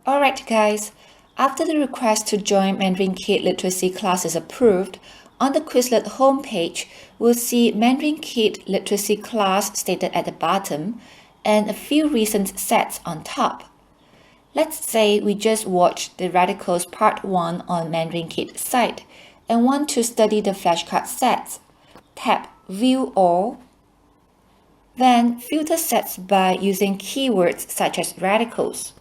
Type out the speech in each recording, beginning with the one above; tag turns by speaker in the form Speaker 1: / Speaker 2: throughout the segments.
Speaker 1: Alright guys, after the request to join MandarinKit literacy class is approved, on the Quizlet homepage, we'll see MandarinKit literacy class stated at the bottom and a few recent sets on top. Let's say we just watched the Radicals Part 1 on MandarinKit site and want to study the flashcard sets. Tap View All, then filter sets by using keywords such as radicals.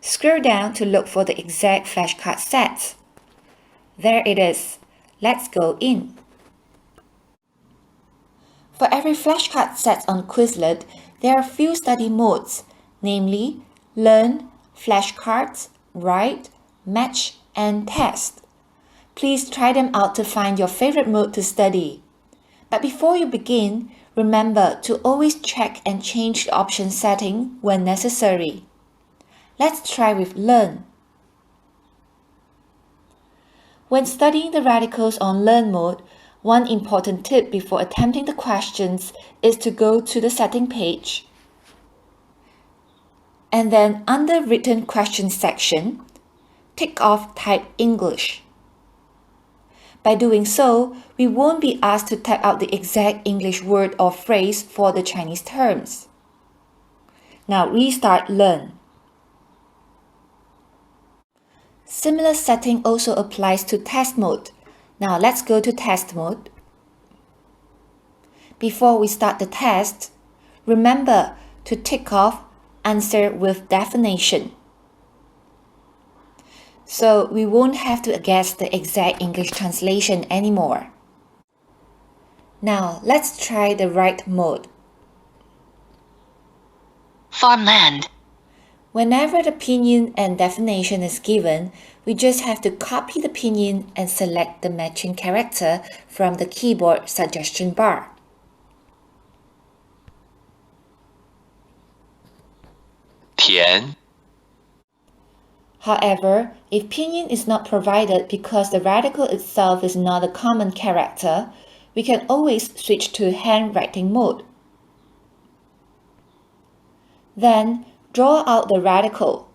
Speaker 1: Scroll down to look for the exact flashcard sets. There it is. Let's go in. For every flashcard set on Quizlet, there are a few study modes, namely Learn, Flashcards, Write, Match, and Test. Please try them out to find your favorite mode to study. But before you begin, remember to always check and change the option setting when necessary. Let's try with Learn. When studying the radicals on Learn mode, one important tip before attempting the questions is to go to the setting page and then under Written Questions section, tick off Type English. By doing so, we won't be asked to type out the exact English word or phrase for the Chinese terms. Now restart Learn. Similar setting also applies to test mode. Now let's go to test mode. Before we start the test, remember to tick off Answer with definition. So we won't have to guess the exact English translation anymore. Now let's try the Write mode.
Speaker 2: Farmland.
Speaker 1: Whenever the pinyin and definition is given, we just have to copy the pinyin and select the matching character from the keyboard suggestion bar.
Speaker 2: Tian.
Speaker 1: However, if pinyin is not provided because the radical itself is not a common character, we can always switch to handwriting mode. Then, draw out the radical.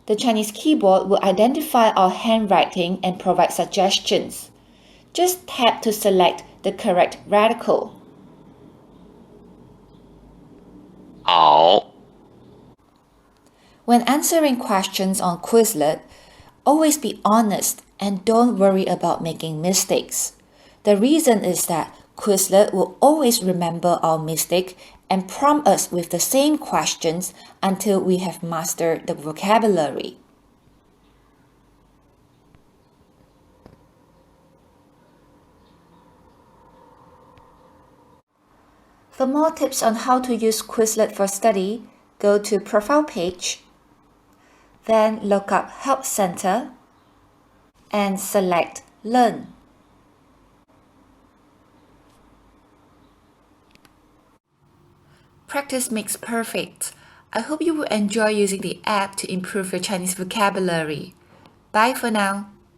Speaker 1: The Chinese keyboard will identify our handwriting and provide suggestions. Just tap to select the correct radical.
Speaker 2: Ao.
Speaker 1: When answering questions on Quizlet, always be honest and don't worry about making mistakes. The reason is that Quizlet will always remember our mistake and prompt us with the same questions until we have mastered the vocabulary. For more tips on how to use Quizlet for study, go to Profile page, then look up Help Center and select Learn. Practice makes perfect. I hope you will enjoy using the app to improve your Chinese vocabulary. Bye for now.